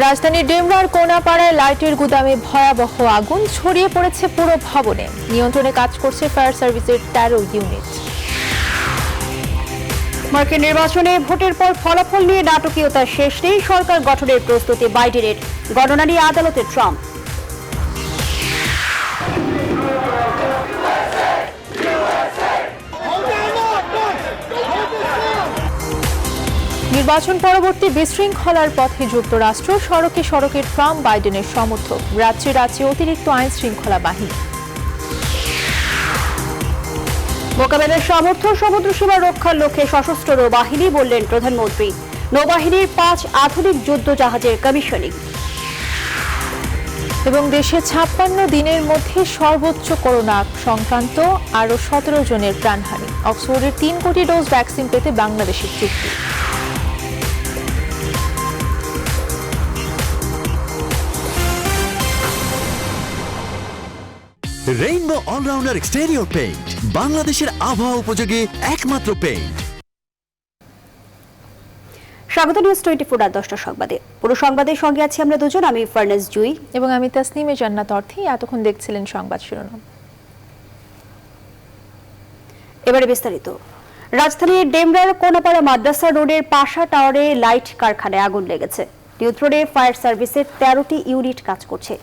রাজধানীর ডেমরার কোনাপাড়ায় লাইটের গুদামে ভয়াবহ আগুন ছড়িয়ে পড়েছে পুরো ভবনে। নিয়ন্ত্রণে কাজ করছে ফায়ার সার্ভিসের 13 ইউনিট। মার্কিন নির্বাচনে ভোটের পর ফলাফল নিয়ে নাটকীয়তা শেষ নেই, সরকার গঠনের প্রস্তুতি বাইডেনের, গণনা নিয়ে আদালতে ট্রাম্প। নির্বাচন পরবর্তী বিশৃঙ্খলার পথে যুক্তরাষ্ট্র, সড়কে সড়কে ট্রাম্প বাইডেনের সমর্থক, রাজ্যে রাজ্যে অতিরিক্ত আইন শৃঙ্খলা বাহিনী। মোকাবেলার সামর্থ্য, সমুদ্র সীমা রক্ষার লক্ষ্যে সশস্ত্র নৌবাহিনী, বললেন প্রধানমন্ত্রী। নৌবাহিনীর 5 আধুনিক যুদ্ধ জাহাজের কমিশনিং। এবং দেশে 56 দিনের মধ্যে সর্বোচ্চ করোনা সংক্রান্ত আরও 17 জনের প্রাণহানি। অক্সফোর্ডের 3 কোটি ডোজ ভ্যাকসিন পেতে বাংলাদেশের চুক্তি। রেইনবো অলরাউন্ডার এক্সটেরিয়র পেইন্ট, বাংলাদেশের আবহাওয়া উপযোগী একমাত্র পেইন্ট। স্বাগত নিউজ 24 রাত 10টা সংবাদে। পুরো সংবাদের সঙ্গে আছি আমরা দুজন, আমি ফারনাজ জুই এবং আমি তাসনিমে জান্নাত অর্থী। এতক্ষণ দেখছিলেন সংবাদ শিরোনাম, এবারে বিস্তারিত। রাজধানীর ডেমরার কোনাপাড়া মাদ্রাসা রোডের পাশা টাওয়ারে লাইট কারখানায় আগুন লেগেছে। নিয়ন্ত্রণে ফায়ার সার্ভিসের 13টি ইউনিট কাজ করছে।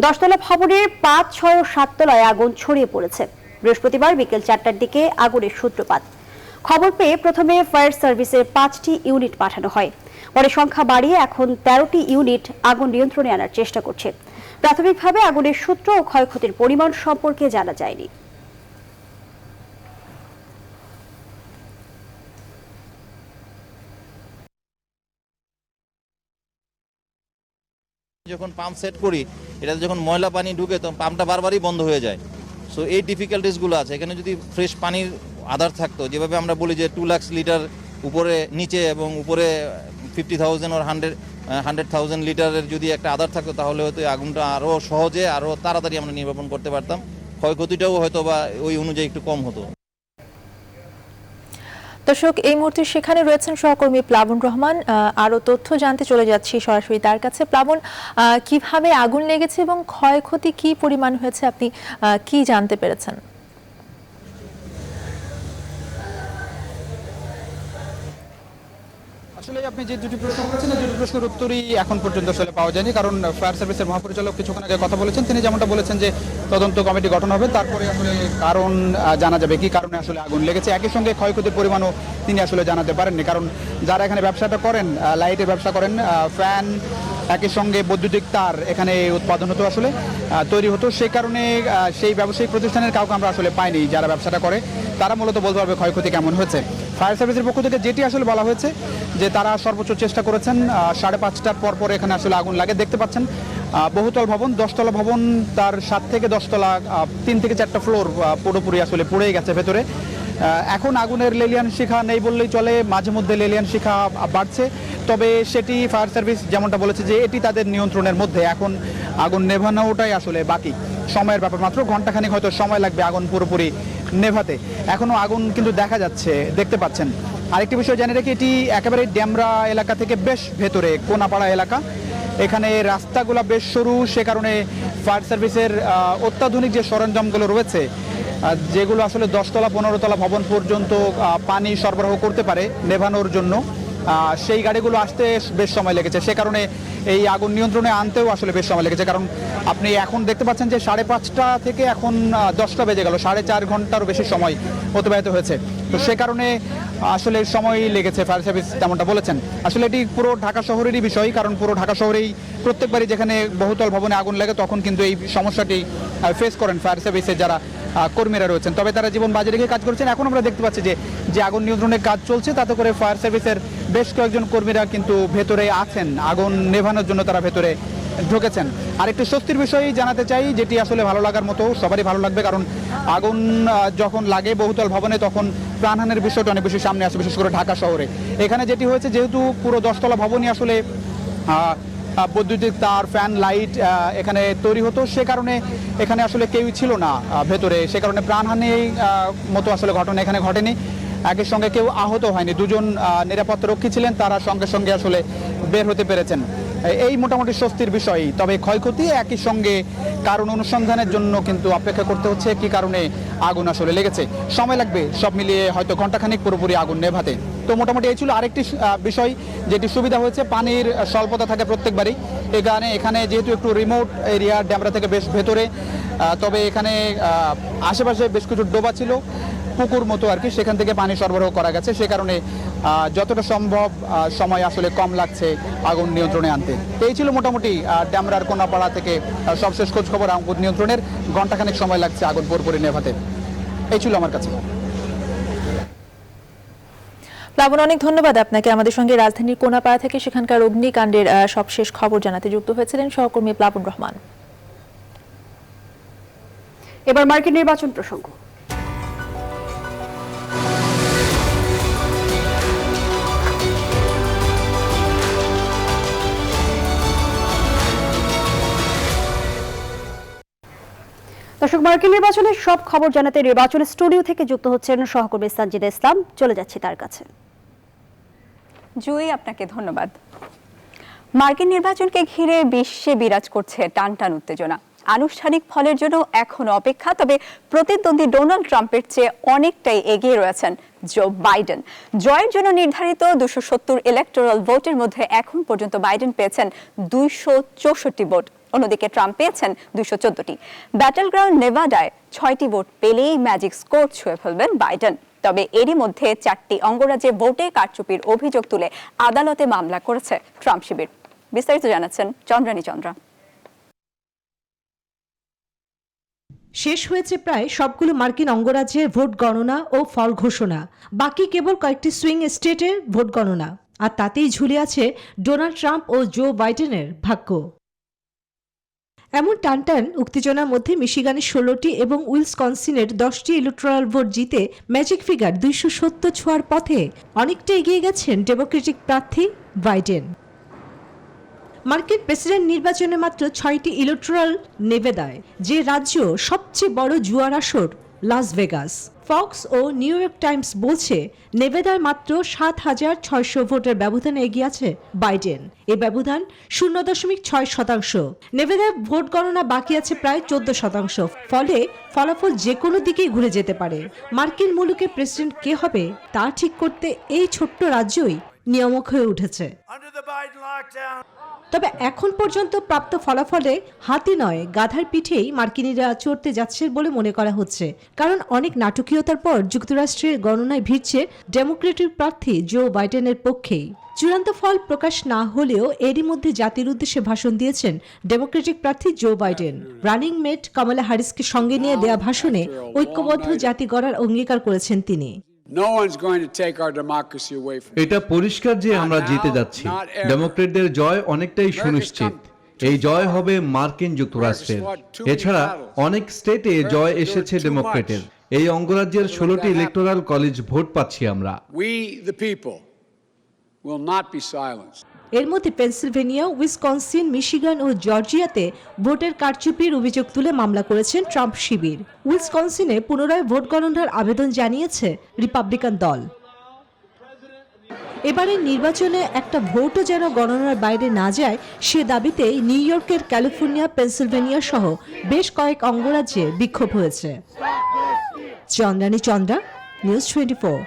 10 তলা ভবনের 5, 6 ও 7 তলায় আগুন ছড়িয়ে পড়েছে। বৃহস্পতিবার বিকেল 4টার দিকে আগুনের সূত্রপাত। খবর পেয়ে প্রথমে ফায়ার সার্ভিসের 5টি ইউনিট পাঠানো হয়, পরে সংখ্যা বাড়িয়ে এখন 13টি ইউনিট আগুন নিয়ন্ত্রণে আনার চেষ্টা করছে। প্রাথমিকভাবে আগুনের সূত্র ও ক্ষয়ক্ষতির পরিমাণ সম্পর্কে জানা যায়নি। যখন পাম্প সেট করি, এটাতে যখন ময়লা পানি ঢুকে তখন পাম্পটা বারবারই বন্ধ হয়ে যায়। সো এই ডিফিকাল্টিসগুলো আছে। এখানে যদি ফ্রেশ পানির আধার থাকতো, যেভাবে আমরা বলি যে 2 লাখ লিটার উপরে নিচে এবং উপরে 50,000 ওর 100,000 লিটারের যদি একটা আধার থাকতো, তাহলে হয়তো আগুনটা আরও সহজে আরও তাড়াতাড়ি আমরা নির্বাপন করতে পারতাম। ক্ষয়ক্ষতিটাও হয়তো বা ওই অনুযায়ী একটু কম হতো। দর্শক, এই মুহূর্তে সেখানে রয়েছেন সহকর্মী প্লাবন রহমান। আরো তথ্য জানতে চলে যাচ্ছি সরাসরি তার কাছে। প্লাবন, কিভাবে আগুন লেগেছে এবং ক্ষয়ক্ষতি কি পরিমাণ হয়েছে, আপনি কি জানতে পেরেছেন? আসলে আপনি যে দুটি প্রশ্ন করেছেন, দুটি প্রশ্নের উত্তরই এখন পর্যন্ত আসলে পাওয়া যায়নি, কারণ ফায়ার সার্ভিসের মহাপরিচালক কিছুক্ষণ আগে কথা বলেছেন। তিনি যেমনটা বলেছেন যে তদন্ত কমিটি গঠন হবে, তারপরে আসলে কারণ জানা যাবে কি কারণে আসলে আগুন লেগেছে। একই সঙ্গে ক্ষয়ক্ষতির পরিমাণও তিনি আসলে জানাতে পারেননি, কারণ যারা এখানে ব্যবসাটা করেন, লাইটের ব্যবসা করেন, ফ্যান একই সঙ্গে বৈদ্যুতিক তার এখানে উৎপাদন হতো, আসলে তৈরি হতো। সেই কারণে সেই ব্যবসায়িক প্রতিষ্ঠানের কাউকে আমরা আসলে পাইনি যারা ব্যবসাটা করে। তারা মূলত বলতে পারবে ক্ষয়ক্ষতি কেমন হয়েছে। ফায়ার সার্ভিসের পক্ষ থেকে যেটি আসলে বলা হয়েছে যে তারা সর্বোচ্চ চেষ্টা করেছেন। 5:30টার পর এখানে আসলে আগুন লাগে। দেখতে পাচ্ছেন বহুতল ভবন, 10 তলা ভবন, তার 7 থেকে 10 তলা 3 থেকে 4টা ফ্লোর পুরোপুরি আসলে পুড়ে গেছে ভেতরে। এখন আগুনের লেলিয়ান শিখা নেই বললেই চলে, মাঝে মধ্যে লেলিয়ান শিখা বাড়ছে, তবে সেটি ফায়ার সার্ভিস যেমনটা বলেছে যে এটি তাদের নিয়ন্ত্রণের মধ্যে। এখন আগুন নেভানোটাই আসলে বাকি, সময়ের ব্যাপার মাত্র। ঘন্টাখানিক হয়তো সময় লাগবে আগুন পুরোপুরি নেভাতে। এখনো আগুন কিন্তু দেখা যাচ্ছে, দেখতে পাচ্ছেন। আরেকটি বিষয় জানিয়ে রাখি, এটি একেবারে ডেমরা এলাকা থেকে বেশ ভেতরে, কোনাপাড়া এলাকা। এখানে রাস্তাগুলো বেশ সরু, সে কারণে ফায়ার সার্ভিসের অত্যাধুনিক যে সরঞ্জামগুলো রয়েছে, যেগুলো আসলে 10 তলা 15 তলা ভবন পর্যন্ত পানি সরবরাহ করতে পারে নেভানোর জন্য, সেই গাড়িগুলো আসতে বেশ সময় লেগেছে। সে কারণে এই আগুন নিয়ন্ত্রণে আনতেও আসলে বেশ সময় লেগেছে। কারণ আপনি এখন দেখতে পাচ্ছেন যে 5:30টা থেকে এখন 10টা বেজে গেল, 4.5 ঘন্টারও বেশি সময় অতিবাহিত হয়েছে। তো সে কারণে আসলে সময় লেগেছে, ফায়ার সার্ভিস তেমনটা বলেছেন। আসলে এটি পুরো ঢাকা শহরেরই বিষয়, কারণ পুরো ঢাকা শহরেই প্রত্যেকবারই যেখানে বহুতল ভবনে আগুন লাগে তখন কিন্তু এই সমস্যাটি ফেস করেন ফায়ার সার্ভিসের যারা কর্মীরা রয়েছেন। তবে তারা জীবন বাজি রেখে কাজ করছেন। এখন আমরা দেখতে পাচ্ছি যে আগুন নিয়ন্ত্রণের কাজ চলছে, তাতে করে ফায়ার সার্ভিসের বেশ কয়েকজন কর্মীরা কিন্তু ভেতরে আছেন, আগুন নেভানোর জন্য তারা ভেতরে ঢুকেছেন। আর একটু স্বস্তির বিষয় জানাতে চাই, যেটি আসলে ভালো লাগার মতো, সবারই ভালো লাগবে, কারণ আগুন যখন লাগে বহুতল ভবনে তখন প্রাণহানির বিষয়টা অনেক বেশি সামনে আসে, বিশেষ করে ঢাকা শহরে। এখানে যেটি হয়েছে, যেহেতু পুরো 10 তলা ভবনই আসলে বৈদ্যুতিক তার, ফ্যান, লাইট এখানে তৈরি হতো, সে কারণে এখানে আসলে কেউই ছিল না ভেতরে। সে কারণে প্রাণহানি মতো আসলে ঘটনা এখানে ঘটেনি। একই সঙ্গে কেউ আহত হয়নি। 2জন নিরাপত্তা রক্ষী ছিলেন, তারা সঙ্গে সঙ্গে আসলে বের হতে পেরেছেন। এই মোটামুটি স্বস্তির বিষয়। তবে ক্ষয়ক্ষতি একই সঙ্গে কারণ অনুসন্ধানের জন্য কিন্তু অপেক্ষা করতে হচ্ছে কি কারণে আগুন আসলে লেগেছে। সময় লাগবে সব মিলিয়ে হয়তো ঘন্টাখানেক পুরোপুরি আগুন নেভাতে। তো মোটামুটি এই ছিল আরেকটি বিষয় যেটি সুবিধা হয়েছে, পানির স্বল্পতা থাকে প্রত্যেকবারই এখানে যেহেতু একটু রিমোট এরিয়া, ড্যামরা থেকে বেশ ভেতরে, তবে এখানে আশেপাশে বেশ কিছু ডোবা ছিল, পুকুর মতো আর কি, সেখান থেকে পানি সরবরাহ করা গেছে। সে কারণে যতটা সম্ভব সময় আসলে কম লাগছে আগুন নিয়ন্ত্রণে আনতে। এই ছিল মোটামুটি ড্যামরার কোনাপাড়া থেকে সবশেষ খোঁজ খবর। আগুন নিয়ন্ত্রণের ঘন্টাখানেক সময় লাগছে আগুন পুরোপুরি নেভাতে। এই ছিল আমার কাছে। প্লাবন, অনেক ধন্যবাদ আপনাকে। আমাদের সঙ্গে রাজধানীর কোনাপাড়া থেকে সেখানকার অগ্নিকাণ্ডের সবশেষ খবর জানাতে যুক্ত হয়েছিলেন সহকর্মী প্লাবন রহমান। এবার মার্কিন নির্বাচন প্রসঙ্গ। দর্শক, মার্কিন নির্বাচনের সব খবর জানাতে নির্বাচন স্টুডিও থেকে যুক্ত হচ্ছেন সহকর্মী সানজিদা ইসলাম। চলে যাচ্ছি তার কাছে। জুই, আপনাকে ধন্যবাদ। মার্কিন নির্বাচনকে ঘিরে বিশ্বে বিরাজ করছে টানটান উত্তেজনা। আনুষ্ঠানিক ফলের জন্য এখনো অপেক্ষা, তবে প্রতিদ্বন্দ্বী ডোনাল্ড ট্রাম্পের চেয়ে অনেকটাই এগিয়ে রয়েছেন জো বাইডেন। জয়ের জন্য নির্ধারিত 270 ইলেকটোরাল ভোটের মধ্যে এখন পর্যন্ত বাইডেন পেয়েছেন 264 ভোট, অন্যদিকে ট্রাম্প পেয়েছেন 214টি। ব্যাটল গ্রাউন্ড নেভাডায় 6টি ভোট পেলেই ম্যাজিক স্কোর ছুঁয়ে ফেলবেন বাইডেন। তবে এরই মধ্যে 4টি অঙ্গরাজ্যে ভোটে কারচুপির অভিযোগ তুলে আদালতে মামলা করেছে ট্রাম্প শিবির। বিস্তারিত জানাচ্ছেন চন্দ্রানী চন্দ্রা। শেষ হয়েছে প্রায় সবগুলো মার্কিন অঙ্গরাজ্যের ভোট গণনা ও ফল ঘোষণা। বাকি কেবল কয়েকটি সুইং স্টেটের ভোট গণনা, আর তাতেই ঝুলে আছে ডোনাল্ড ট্রাম্প ও জো বাইডেনের ভাগ্য। এমন টানটান উত্তেজনার মধ্যে মিশিগানের 16টি এবং উইসকনসিনের 10টি ইলেকটোরাল ভোট জিতে ম্যাজিক ফিগার 270 ছোঁয়ার পথে অনেকটা এগিয়ে গেছেন ডেমোক্রেটিক প্রার্থী বাইডেন। মার্কিন প্রেসিডেন্ট নির্বাচনে মাত্র 6টি ইলেকটোরাল নেভাদায়, যে রাজ্য সবচেয়ে বড় জুয়ার আসর লাস ভেগাস। ফক্স ও নিউ ইয়র্ক টাইমস বলছে নেভাদায় মাত্র 7,600 ভোটের ব্যবধানে এগিয়ে আছে বাইডেন। এ ব্যবধান 0.6%। নেভাদায় ভোট গণনা বাকি আছে প্রায় 14%। ফলে ফলাফল যে কোনো দিকেই ঘুরে যেতে পারে। মার্কিন মুলুকে প্রেসিডেন্ট কে হবে তা ঠিক করতে এই ছোট্ট রাজ্যই নিয়ামক হয়ে উঠেছে। তবে এখন পর্যন্ত প্রাপ্ত ফলাফলে হাতি নয় গাধার পিঠেই মার্কিনিরা চড়তে যাচ্ছে বলে মনে করা হচ্ছে, কারণ অনেক নাটকীয়তার পর যুক্তরাষ্ট্রের গণনায় ভিড়ছে ডেমোক্রেটিক প্রার্থী জো বাইডেনের পক্ষেই। চূড়ান্ত ফল প্রকাশ না হলেও এরই মধ্যে জাতির উদ্দেশ্যে ভাষণ দিয়েছেন ডেমোক্রেটিক প্রার্থী জো বাইডেন। রানিং মেট কমলা হ্যারিসকে সঙ্গে নিয়ে দেয়া ভাষণে ঐক্যবদ্ধ জাতি গড়ার অঙ্গীকার করেছেন তিনি। এটা পরিষ্কার যে আমরা জিতে যাচ্ছি। ডেমোক্রেটদের জয় অনেকটাই সুনিশ্চিত। এই জয় হবে মার্কিন যুক্তরাষ্ট্রের। এছাড়া অনেক স্টেটে জয় এসেছে ডেমোক্রেটের। এই অঙ্গরাজ্যের 16টি ইলেকটোরাল কলেজ ভোট পাচ্ছি আমরা। এর মধ্যে পেনসিলভেনিয়া, উইসকনসিন, মিশিগান ও জর্জিয়াতে ভোটের কারচুপির অভিযোগ তুলে মামলা করেছেন ট্রাম্প শিবির। উইসকনসিনে পুনরায় ভোট গণনার আবেদন জানিয়েছে রিপাবলিকান দল। এবারের নির্বাচনে একটা ভোটও যেন গণনার বাইরে না যায় সে দাবিতে নিউ ইয়র্কের ক্যালিফোর্নিয়া, পেনসিলভেনিয়া সহ বেশ কয়েক অঙ্গরাজ্যে বিক্ষোভ হয়েছে। চন্দ্রানী চন্দ্রা, নিউজ 24।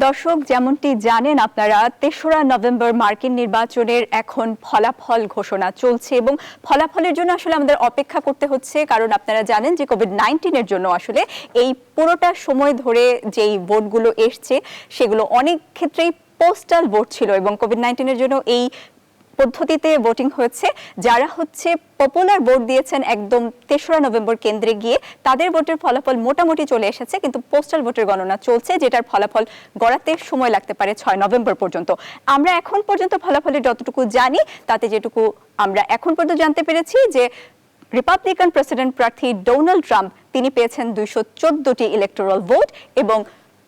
দর্শক, যেমনটি জানেন আপনারা, 3রা নভেম্বর মার্কিন নির্বাচনের এখন ফলাফল ঘোষণা চলছে এবং ফলাফলের জন্য আসলে আমাদের অপেক্ষা করতে হচ্ছে, কারণ আপনারা জানেন যে কোভিড-19 জন্য আসলে এই পুরোটা সময় ধরে যেই ভোটগুলো এসছে সেগুলো অনেক ক্ষেত্রেই পোস্টাল ভোট ছিল এবং কোভিড-19 জন্য এই পদ্ধতিতে ভোটিং হয়েছে। যারা হচ্ছে পপুলার ভোট দিয়েছেন একদম 3রা নভেম্বর কেন্দ্রে গিয়ে, তাদের ভোটের ফলাফল মোটামুটি চলে এসেছে, কিন্তু পোস্টাল ভোটের গণনা চলছে, যেটার ফলাফল গড়াতে সময় লাগতে পারে 6 নভেম্বর পর্যন্ত। আমরা এখন পর্যন্ত ফলাফলের যতটুকু জানি তাতে যেটুকু আমরা এখন পর্যন্ত জানতে পেরেছি যে রিপাবলিকান প্রেসিডেন্ট প্রার্থী ডোনাল্ড ট্রাম্প তিনি পেয়েছেন 214টি ইলেকটোরাল ভোট এবং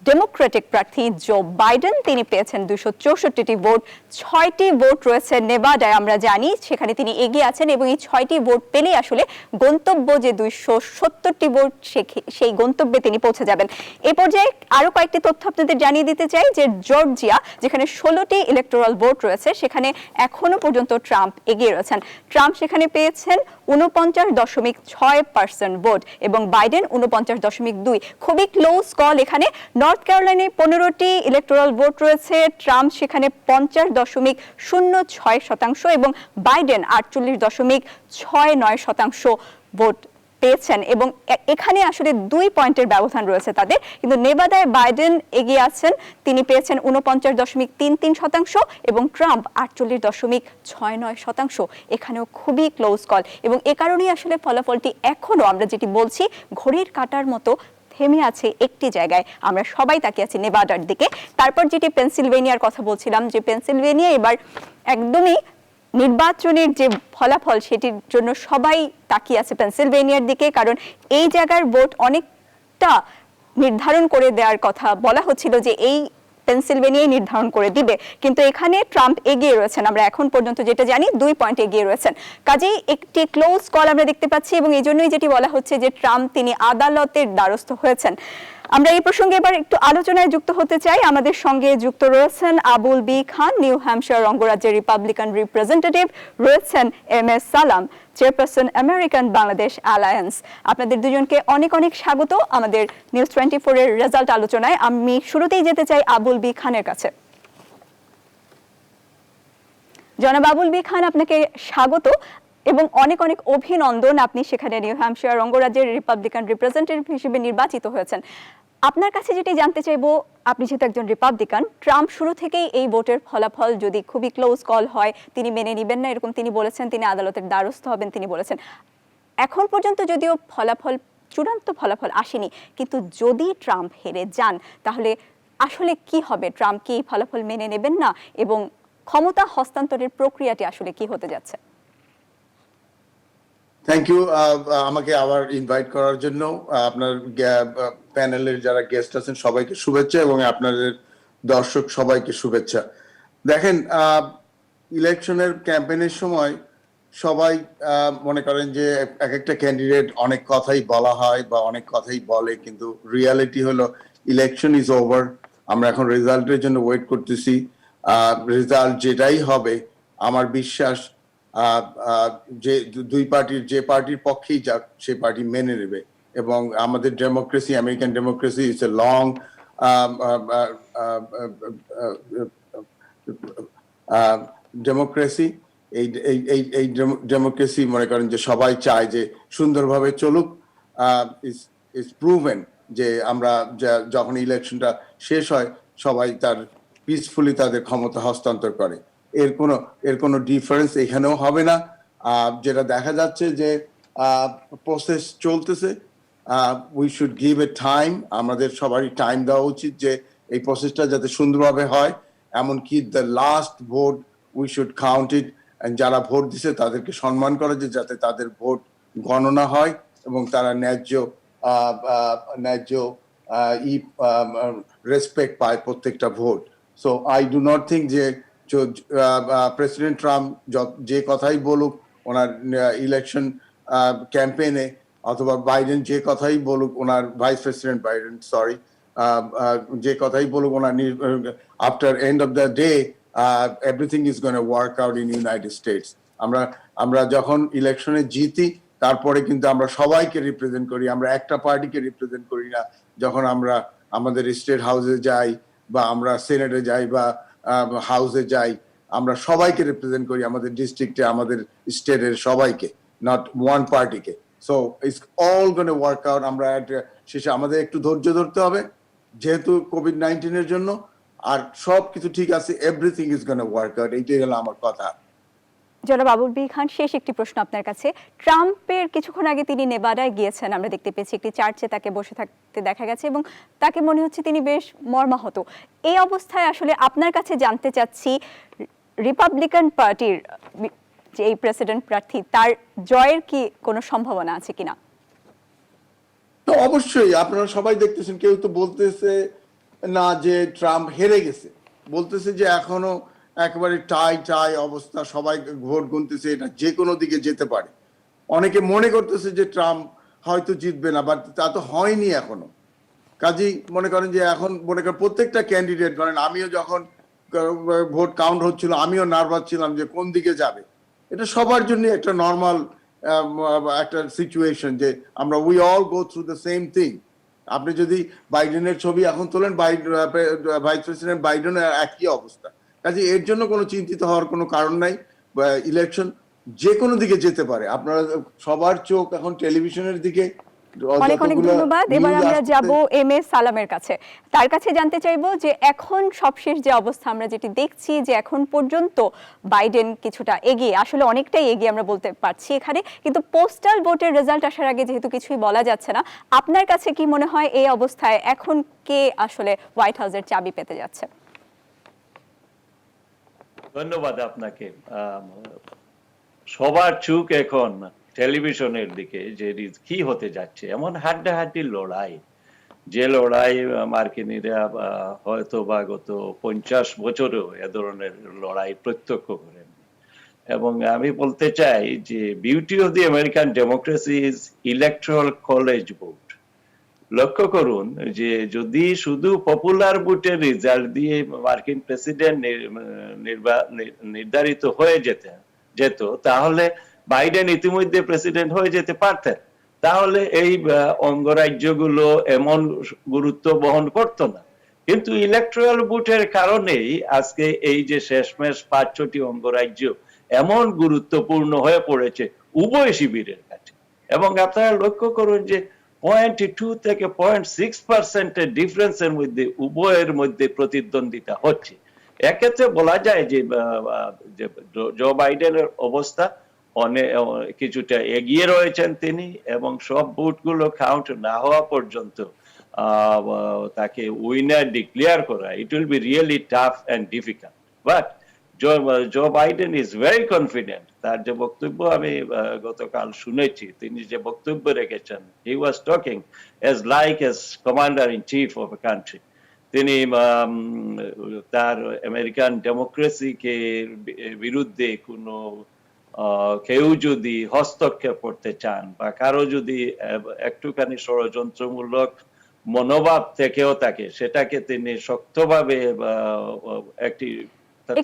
ডেমোক্রেটিক প্রার্থী জো বাইডেন, তিনি পেয়েছেন 264টি ভোট। 6টি ভোট রয়েছে নেভাডায়, আমরা জানি সেখানে তিনি এগিয়ে আছেন এবং এই 6টি ভোট পেলেই আসলে গন্তব্য যে 270টি ভোট সেই গন্তব্যে তিনি পৌঁছে যাবেন। এই পর্যায়ে আরো কয়েকটি তথ্য আপনাদের জানিয়ে দিতে চাই যে জর্জিয়া, যেখানে 16টি ইলেকটোরাল ভোট রয়েছে, সেখানে এখনো পর্যন্ত ট্রাম্প এগিয়ে রয়েছেন। ট্রাম্প সেখানে পেয়েছেন 49.6% ভোট এবং বাইডেন 49.2। খুবই ক্লোজ কল এখানে। নর্থ ক্যারোলাইনায় 15টি ইলেকটোরাল ভোট রয়েছে, ট্রাম্প সেখানে 50.06% এবং বাইডেন 48.69% ভোট পেয়েছেন এবং এখানে আসলে 2 পয়েন্টের ব্যবধান রয়েছে তাদের। কিন্তু নেভাদায় বাইডেন এগিয়ে আছেন, তিনি পেয়েছেন 49.33% এবং ট্রাম্প 48.69%। এখানেও খুবই ক্লোজ কল এবং এ কারণেই আসলে ফলাফলটি এখনো আমরা যেটি বলছি ঘড়ির কাঁটার মতো থেমে আছে একটি জায়গায়। আমরা সবাই তাকিয়ে আছি নেভাডার দিকে। তারপর যেটি পেনসিলভেনিয়ার কথা বলছিলাম, যে পেনসিলভেনিয়া এবার একদমই নির্বাচনের যে ফলাফল সেটির জন্য সবাই তাকিয়ে আছে পেনসিলভেনিয়ার দিকে, কারণ এই জায়গার ভোট অনেকটা নির্ধারণ করে দেওয়ার কথা বলা হচ্ছিল যে এই পেনসিলভেনিয়াই নির্ধারণ করে দিবে, কিন্তু এখানে ট্রাম্প এগিয়ে রয়েছেন। আমরা এখন পর্যন্ত যেটা জানি 2 পয়েন্ট এগিয়ে রয়েছেন। কাজেই একটি ক্লোজ কল আমরা দেখতে পাচ্ছি এবং এই জন্যই যেটি বলা হচ্ছে যে ট্রাম্প তিনি আদালতের দ্বারস্থ হয়েছেন। আমরা এই প্রসঙ্গে এবার একটু আলোচনায় যুক্ত হতে চাই। আমাদের সঙ্গে যুক্ত রয়েছেন আবুল বি খান, নিউ হ্যাম্পশায়ার অঙ্গরাজ্যের রিপাবলিকান রিপ্রেজেন্টেটিভ, রয়েছেন MS সালাম, চেয়ারপারসন আমেরিকান বাংলাদেশ অ্যালায়েন্স। আপনাদের দুজনকে অনেক অনেক স্বাগত আমাদের নিউজ 24 এর রেজাল্ট আলোচনায়। আমি শুরুতেই যেতে চাই আবুল বি খানের কাছে। জনাব আবুল বি খান, আপনাকে স্বাগত এবং অনেক অনেক অভিনন্দন। আপনি সেখানে নিউ হ্যাম্পশায়ার অঙ্গরাজ্যের রিপাবলিকান রিপ্রেজেন্টেটিভ হিসেবে নির্বাচিত হয়েছেন। আপনার কাছে যেটি জানতে চাইবো, আপনি যেহেতু একজন রিপাবলিকান, ট্রাম্প শুরু থেকেই এই ভোটের ফলাফল যদি খুবই ক্লোজ কল হয় তিনি মেনে নেবেন না, এরকম তিনি বলেছেন। তিনি আদালতের দ্বারস্থ হবেন তিনি বলেছেন। এখন পর্যন্ত যদিও চূড়ান্ত ফলাফল আসেনি, কিন্তু যদি ট্রাম্প হেরে যান তাহলে আসলে কি হবে? ট্রাম্প কি এই ফলাফল মেনে নেবেন না এবং ক্ষমতা হস্তান্তরের প্রক্রিয়াটি আসলে কি হতে যাচ্ছে? থ্যাংক ইউ আমাকে আবার ইনভাইট করার জন্য। আপনার প্যানেলের যারা গেস্ট আছেন সবাইকে শুভেচ্ছা এবং আপনাদের দর্শক সবাইকে শুভেচ্ছা। দেখেন, ইলেকশনের ক্যাম্পেইনের সময় সবাই মনে করেন যে এক একটা ক্যান্ডিডেট অনেক কথাই বলা হয় বা অনেক কথাই বলে, কিন্তু রিয়ালিটি হলো ইলেকশন ইজ ওভার। আমরা এখন রেজাল্টের জন্য ওয়েট করতেছি। রেজাল্ট যেটাই হবে আমার বিশ্বাস যে দুই পার্টির যে পার্টির পক্ষেই যাক সে পার্টি মেনে নেবে। এবং আমাদের democracy, American democracy is a long democracy. এই ডেমোক্রেসি মনে করেন যে সবাই চায় যে সুন্দরভাবে চলুক। ইজ প্রুভেন যে আমরা যখন ইলেকশনটা শেষ হয় সবাই তার পিসফুলি তাদের ক্ষমতা হস্তান্তর করে। এর কোনো ডিফারেন্স এখানেও হবে না। যেটা দেখা যাচ্ছে যে প্রসেস চলতেছে, we should give a time. আমাদের সবারই টাইম দেওয়া উচিত যে এই প্রসেসটা যাতে সুন্দরভাবে হয়। এমনকি the last vote we should count it, যারা ভোট দিছে তাদেরকে সম্মান করা, যে যাতে তাদের ভোট গণনা হয় এবং তারা ন্যায্য রেসপেক্ট পায় প্রত্যেকটা vote. So I do not think যে প্রেসিডেন্ট ট্রাম্প যে কথাই বলুক ওনার ইলেকশন ক্যাম্পেইনে, অথবা বাইডেন যে কথাই বলুক, ওনার ভাইস প্রেসিডেন্ট বাইডেন যে কথাই বলুক, ওনার after end of the day everything is gonna work out in United States. আমরা যখন ইলেকশনে জিতি তারপরে কিন্তু আমরা সবাইকে রিপ্রেজেন্ট করি, আমরা একটা পার্টিকে রিপ্রেজেন্ট করি না। যখন আমরা আমাদের স্টেট হাউসে যাই বা আমরা সিনেটে যাই বা হাউসে যাই, আমরা সবাইকে রিপ্রেজেন্ট করি, আমাদের ডিস্ট্রিক্টে, আমাদের স্টেটের সবাইকে, নট ওয়ান পার্টিকে। So it's all gonna work out. আমরা শেষে আমাদের একটু ধৈর্য ধরতে হবে যেহেতু COVID-19 জন্য, আর সব কিছু ঠিক আছে, everything is gonna work out. এইটাই হলো আমার কথা। জনাব আবুল বি খান, শেষ একটি প্রশ্ন আপনার কাছে। ট্রাম্পের কিছুক্ষণ আগে তিনি নেভাডায় গিয়েছেন, আমরা দেখতে পেয়েছি একটি চার্চে তাকে বসে থাকতে দেখা গেছে এবং তাকে মনে হচ্ছে তিনি বেশ মর্মাহত। এই অবস্থায় আসলে আপনার কাছে জানতে চাচ্ছি, রিপাবলিকান পার্টির যে এই প্রেসিডেন্ট প্রার্থী তার জয়ের কি কোনো সম্ভাবনা আছে কিনা? তো অবশ্যই আপনারা সবাই দেখতেছেন, কেউ তো বলতেছে না যে ট্রাম্প হেরে গেছে, বলতেছে যে এখনো একেবারে টাই অবস্থা, সবাই ভোট গুনতেছে, এটা যে কোনো দিকে যেতে পারে। অনেকে মনে করতেছে যে ট্রাম্প হয়তো জিতবে না, বাট তা তো হয়নি এখনো। কাজেই মনে করেন যে এখন মনে করেন প্রত্যেকটা ক্যান্ডিডেট, ধরেন আমিও যখন ভোট কাউন্ট হচ্ছিল আমিও নার্ভাস ছিলাম যে কোন দিকে যাবে। এটা সবার জন্য একটা নর্মাল একটা সিচুয়েশন যে আমরা we all go through the same thing. আপনি যদি বাইডেনের ছবি এখন তোলেন, ভাইস প্রেসিডেন্ট বাইডেনের একই অবস্থা। কাজে এর জন্য কোনো চিন্তিত হওয়ার কোনো কারণ নাই। ইলেকশন যে কোনো দিকে যেতে পারে। আপনারা সবার চোখ এখন টেলিভিশনের দিকে। অনেক অনেক ধন্যবাদ। এবার আমরা যাব এম এ সালামের কাছে। তার কাছে জানতে চাইবো যে এখন সবশেষ যে অবস্থা আমরা যেটি দেখছি যে এখন পর্যন্ত বাইডেন কিছুটা এগিয়ে, আসলে অনেকটাই এগিয়ে আমরা বলতে পারছি এখানে, কিন্তু পোস্টাল ভোটের রেজাল্ট আসার আগে যেহেতু কিছুই বলা যাচ্ছে না, আপনার কাছে কি মনে হয় এই অবস্থায় এখন কে আসলে হোয়াইট হাউসের চাবি পেতে যাচ্ছে? ধন্যবাদ আপনাকে। সবার চোখ এখন টেলিভিশনের দিকে যে কি হতে যাচ্ছে, এমন হাড্ডাহাড্ডি লড়াই, যে লড়াই মার্কিনীরা হয়তো বা গত 50 বছরেও এ ধরনের লড়াই প্রত্যক্ষ করেন। এবং আমি বলতে চাই যে beauty of the American democracy is electoral college vote. লক্ষ্য করুন যে যদি শুধু পপুলার ভোটের রেজাল্ট দিয়ে মার্কিন প্রেসিডেন্ট নির্ধারিত হয়ে যেত তাহলে বাইডেন ইতিমধ্যে প্রেসিডেন্ট হয়ে যেতে পারতেন, তাহলে এই অঙ্গরাজ্যগুলো এমন গুরুত্ব বহন করতো না। কিন্তু ইলেকট্রাল ভোটের কারণেই আজকে এই যে শেষমেশ 5-6টি অঙ্গরাজ্য এমন গুরুত্বপূর্ণ হয়ে পড়েছে উভয় শিবিরের কাছে। এবং আপনারা লক্ষ্য করুন যে 0.2 থেকে 0.6% ডিফারেন্সের মধ্যে উভয়ের মধ্যে প্রতিদ্বন্দ্বিতা হচ্ছে। এক্ষেত্রে বলা যায় যে জো বাইডেনের অবস্থা অনেক কিছুটা এগিয়ে রয়েছেন তিনি, এবং সব ভোটগুলো কাউন্ট না হওয়া পর্যন্ত তাকে উইনার ডিক্লেয়ার করা it will be really tough and difficult. But Joe Biden is very confident. তার যে বক্তব্য আমি গতকাল শুনেছি, তিনি যে বক্তব্য রেখেছেন, he was talking as commander in chief of a country. তিনি তার আমেরিকান ডেমোক্রেসিকে বিরুদ্ধে কোনো কেউ যদি হস্তক্ষেপ করতে চান বা কারো যদি একটুখানি ষড়যন্ত্রমূলক মনোভাব থেকেও থাকে, সেটাকে তিনি শক্তভাবে একটি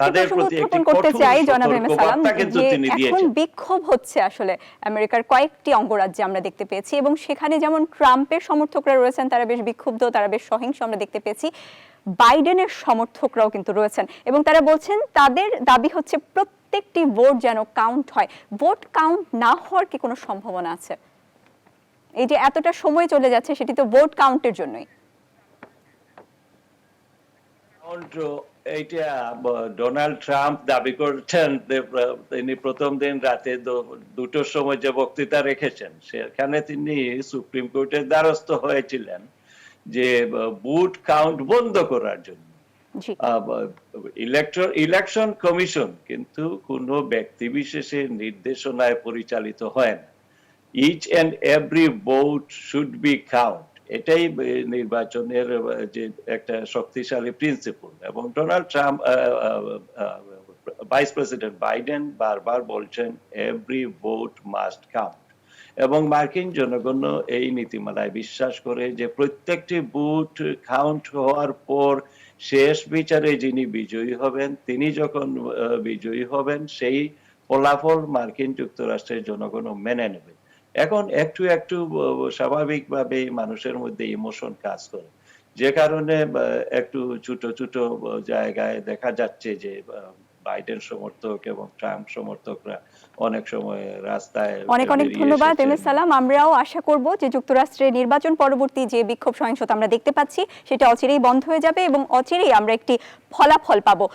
তাদের প্রতি একটি করতে চাই জনাব এম এ সালাম, সতর্কবার্তা কিন্তু তিনি এখন দিয়েছেন। বিক্ষোভ হচ্ছে আসলে আমেরিকার কয়েকটি অঙ্গরাজ্যে আমরা দেখতে পেয়েছি, এবং সেখানে যেমন ট্রাম্পের সমর্থকরা রয়েছেন তারা বেশ বিক্ষুব্ধ, তারা বেশ সহিংস আমরা দেখতে পেয়েছি, বাইডেনের সমর্থকরাও কিন্তু রয়েছেন এবং তারা বলছেন তাদের দাবি হচ্ছে প্রত্যেকটি ভোট যেন কাউন্ট হয়। ভোট কাউন্ট না হওয়ার কি কোনো সম্ভাবনা আছে? এই যে এতটা সময় চলে যাচ্ছে সেটি তো ভোট কাউন্টের জন্যই। এইটা ডোনাল্ড ট্রাম্প দাবি করছেন, তিনি প্রথম দিন রাতে 2টোর সময় যে বক্তৃতা রেখেছেন সেখানে তিনি সুপ্রিম কোর্টের দ্বারস্থ হয়েছিলেন যে ভোট কাউন্ট বন্ধ করার জন্য। ইলেকশন কমিশন কিন্তু কোনো ব্যক্তি বিশেষের নির্দেশনায় পরিচালিত হয় না। Each and every vote should be count, এটাই নির্বাচনের যে একটা শক্তিশালী প্রিন্সিপল। এবং Donald Trump, vice president Biden বারবার বলছেন এভরি ভোট মাস্ট কাউন্ট, এবং মার্কিন জনগণ এই নীতিমালায় বিশ্বাস করে যে প্রত্যেকটি ভোট কাউন্ট হওয়ার পর শেষ বিচারে যিনি বিজয়ী হবেন, তিনি যখন বিজয়ী হবেন সেই ফলাফল মার্কিন যুক্তরাষ্ট্রের জনগণ মেনে নেবে। এখন একটু একটু স্বাভাবিকভাবে মানুষের মধ্যে ইমোশন কাজ করে, যে কারণে একটু ছোট ছোট জায়গায় দেখা যাচ্ছে যে বাইডেন সমর্থক এবং ট্রাম্প সমর্থকরা অনেক সময় রাস্তায়। অনেক অনেক ধন্যবাদ এম এস সালাম। আমরাও আশা করব যে যুক্তরাষ্ট্রের নির্বাচন পরবর্তী যে বিক্ষোভ সহিংসতা আমরা দেখতে পাচ্ছি সেটা অচিরেই বন্ধ হয়ে যাবে এবং অচিরেই আমরা একটি ফলাফল পাবো।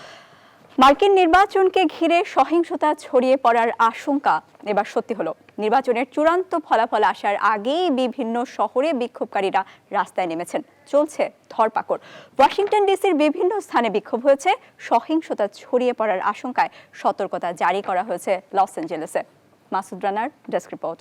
মার্কিন নির্বাচনকে ঘিরে সহিংসতা ছড়িয়ে পড়ার আশঙ্কা এবার সত্যি হলো। নির্বাচনের চূড়ান্ত ফলাফল আসার আগেই বিভিন্ন শহরে বিক্ষোভকারীরা রাস্তায় নেমেছেন, চলছে ধরপাকড়। ওয়াশিংটন ডিসির বিভিন্ন স্থানে বিক্ষোভ হয়েছে, সহিংসতা ছড়িয়ে পড়ার আশঙ্কায় সতর্কতা জারি করা হয়েছে লস অ্যাঞ্জেলেসে। মাসুদ রানার ডেস্ক রিপোর্ট।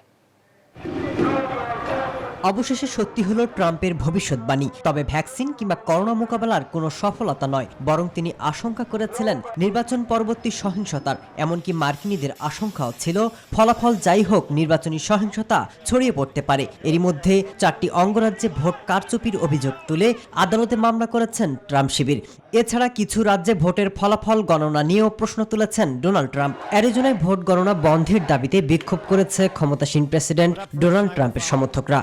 অবশেষে সত্যি হলো ট্রাম্পের ভবিষ্যৎবাণী। তবে ভ্যাকসিন কিংবা করোনা মোকাবেলার কোনো সফলতা নয়, বরং তিনি আশঙ্কা করেছিলেন নির্বাচন পরবর্তী সহিংসতার। এমনকি মার্কিনীদের আশঙ্কাও ছিল ফলাফল যাই হোক নির্বাচনী সহিংসতা ছড়িয়ে পড়তে পারে। এরই মধ্যে 4টি অঙ্গরাজ্যে ভোট কারচুপির অভিযোগ তুলে আদালতে মামলা করেছেন ট্রাম্প শিবির। এছাড়া কিছু রাজ্যে ভোটের ফলাফল গণনা নিয়েও প্রশ্ন তুলেছেন ডোনাল্ড ট্রাম্প। অ্যারিজোনায় ভোট গণনা বন্ধের দাবিতে বিক্ষোভ করেছে ক্ষমতাসীন প্রেসিডেন্ট ডোনাল্ড ট্রাম্পের সমর্থকরা।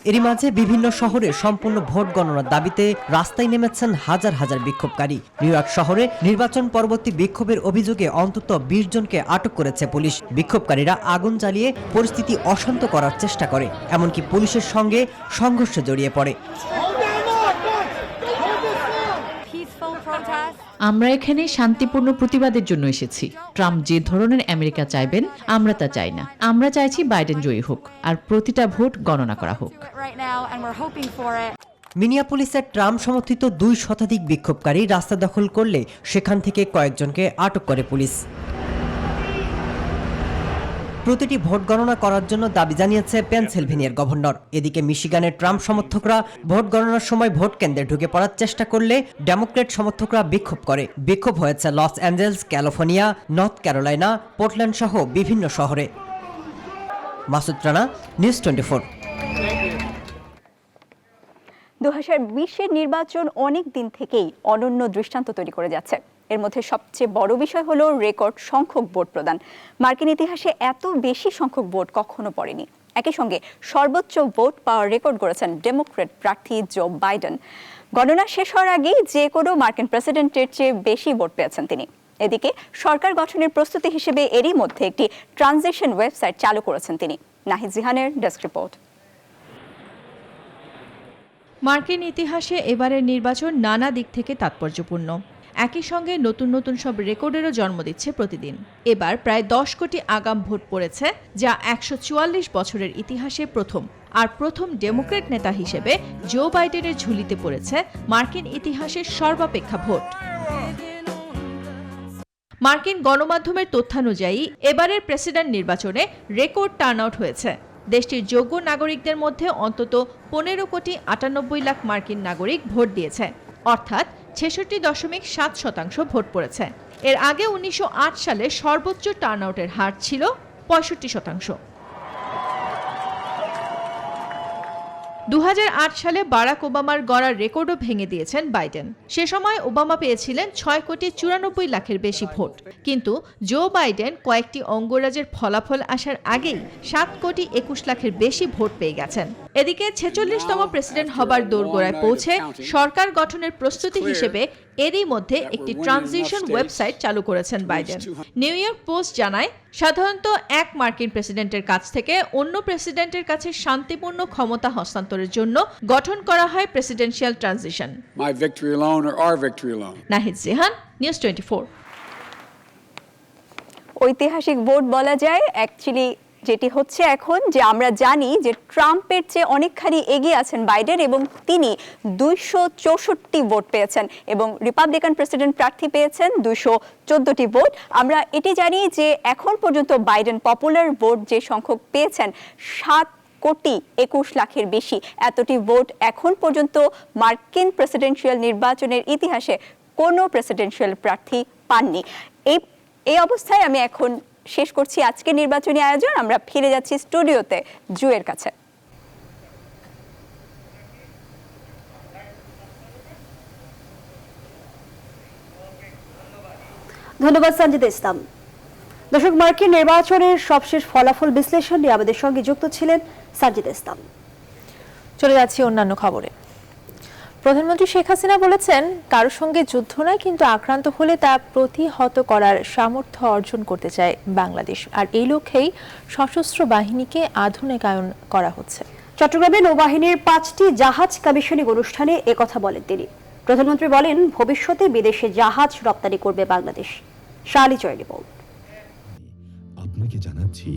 এরই মাঝে বিভিন্ন শহরে সম্পূর্ণ ভোট গণনার দাবিতে রাস্তায় নেমেছেন হাজার হাজার বিক্ষোভকারী। নিউ ইয়র্ক শহরে নির্বাচন পরবর্তী বিক্ষোভের অভিযোগে অন্তত 20 জনকে আটক করেছে পুলিশ। বিক্ষোভকারীরা আগুন জ্বালিয়ে পরিস্থিতি অশান্ত করার চেষ্টা করে, এমনকি পুলিশের সঙ্গে সংঘর্ষে জড়িয়ে পড়ে। আমরা এখানে শান্তিপূর্ণ প্রতিবাদের জন্য এসেছি। ট্রাম্প যে ধরনের আমেরিকা চাইবেন আমরা তা চাই না। আমরা চাইছি বাইডেন জয়ী হোক আর প্রতিটা ভোট গণনা করা হোক। মিনিয়াপোলিসের ট্রাম্প সমর্থিত 2 শতাধিক বিক্ষোভকারী রাস্তা দখল করলে সেখান থেকে কয়েকজনকে আটক করে পুলিশ। প্রতিটি ভোট গণনা করার জন্য দাবি জানিয়েছে পেনসিলভেনিয়ার গভর্নর। এদিকে মিশিগানের ট্রাম্প সমর্থকরা ভোট গণনার সময় ভোট কেন্দ্রে ঢুকে পড়ার চেষ্টা করলে ডেমোক্রেট সমর্থকরা বিক্ষোভ করে। বিক্ষোভ হয়েছে Los Angeles, California, North Carolina, Portland সহ বিভিন্ন শহরে। মাসুদ রানা, নিউজ 24। 2020-এর নির্বাচন অনেক দিন থেকেই অনন্য দৃষ্টান্ত তৈরি করে যাচ্ছে। এর মধ্যে সবচেয়ে বড় বিষয় হলো রেকর্ড সংখ্যক ভোট প্রদান। মার্কিন ইতিহাসে এত বেশি সংখ্যক ভোট কখনো পড়েনি। একই সঙ্গে সর্বোচ্চ ভোট পাওয়ার রেকর্ড করেছেন ডেমোক্রেট প্রার্থী জো বাইডেন। গণনা শেষ হওয়ার আগেই যে কোনো মার্কিন প্রেসিডেন্টের চেয়ে বেশি ভোট পেয়েছেন তিনি। এদিকে সরকার গঠনের প্রস্তুতি হিসেবে এরই মধ্যে একটি ট্রানজিশন ওয়েবসাইট চালু করেছেন তিনি। নাহিদ জিহানের ডেস্ক রিপোর্ট। মার্কিন ইতিহাসে এবারের নির্বাচন নানা দিক থেকে তাৎপর্যপূর্ণ। একই সঙ্গে নতুন নতুন সব রেকর্ডেরও জন্ম দিচ্ছে প্রতিদিন। এবার প্রায় 10 কোটি আগাম ভোট পড়েছে, যা 144 বছরের ইতিহাসে প্রথম। আর প্রথম ডেমোক্রেট নেতা হিসেবে জো বাইডেনের ঝুলিতে পড়েছে মার্কিন ইতিহাসের সর্বাপেক্ষা ভোট। মার্কিন গণমাধ্যমের তথ্যানুযায়ী এবারের প্রেসিডেন্ট নির্বাচনে রেকর্ড টার্নআউট হয়েছে। দেশটির যোগ্য নাগরিকদের মধ্যে অন্তত 15 কোটি 98 লাখ মার্কিন নাগরিক ভোট দিয়েছে, অর্থাৎ 66.7% ভোট পড়েছে। এর আগে 1908 সালে সর্বোচ্চ টার্নআউটের হার ছিল 65%। 2008 সালে বারাক ওবামার গড়া রেকর্ডও ভেঙে দিয়েছেন বাইডেন। সে সময় ওবামা পেয়েছিলেন 6.94 লাখের বেশি ভোট। কিন্তু জো বাইডেন কয়েকটি অঙ্গরাজ্যের ফলাফল আসার আগেই 7.21 লাখের বেশি ভোট পেয়ে গেছেন। এদিকে 46তম প্রেসিডেন্ট হবার দোরগোড়ায় পৌঁছে সরকার গঠনের প্রস্তুতি হিসেবে এরই মধ্যে একটি ট্রানজিশন ওয়েবসাইট চালু করেছেন বাইডেন। নিউ ইয়র্ক পোস্ট জানায়, সাধারণত এক মার্কিন প্রেসিডেন্টের কাছ থেকে অন্য প্রেসিডেন্টের কাছে শান্তিপূর্ণ ক্ষমতা হস্তান্তরের জন্য গঠন করা হয় presidential transition. Nahid Jihan, news 24। ঐতিহাসিক ভোট বলা যায় অ্যাকচুয়ালি যেটি হচ্ছে এখন, যে আমরা জানি যে ট্রাম্পের চেয়ে অনেকখানি এগিয়ে আছেন বাইডেন এবং তিনি 264টি ভোট পেয়েছেন এবং রিপাবলিকান প্রেসিডেন্ট প্রার্থী পেয়েছেন 214টি ভোট। আমরা এটি জানি যে এখন পর্যন্ত বাইডেন পপুলার ভোট যে সংখ্যক পেয়েছেন 7.21 লাখের বেশি। এতটি ভোট এখন পর্যন্ত মার্কিন প্রেসিডেন্সিয়াল নির্বাচনের ইতিহাসে কোনো প্রেসিডেন্সিয়াল প্রার্থী পাননি। এই অবস্থায় আমি এখন শেষ করছি আজকের নির্বাচনী আয়োজন। আমরা ফিরে যাচ্ছি স্টুডিওতে জুয়ের কাছে। ধন্যবাদ সঞ্জিদা ইসলাম। দর্শক, মার্কিন নির্বাচনের সবশেষ ফলাফল বিশ্লেষণ নিয়ে আমাদের সঙ্গে যুক্ত ছিলেন সঞ্জিদা ইসলাম। চলে যাচ্ছি অন্যান্য খবরে। প্রধানমন্ত্রী শেখ হাসিনা বলেছেন, কারোর সঙ্গে যুদ্ধ নয়, কিন্তু আক্রান্ত হলে তা প্রতিহত করার সামর্থ্য অর্জন করতে চায় বাংলাদেশ। আর এই লক্ষ্যেই সশস্ত্র বাহিনীকে আধুনিকায়ন করা হচ্ছে। চট্টগ্রামে নৌবাহিনীর 5টি জাহাজ কমিশনিং অনুষ্ঠানে একথা বলেন তিনি। প্রধানমন্ত্রী বলেন, ভবিষ্যতে বিদেশে জাহাজ রপ্তানি করবে বাংলাদেশ। শালি জয় রিপোর্ট। আপনাকে জানাচ্ছি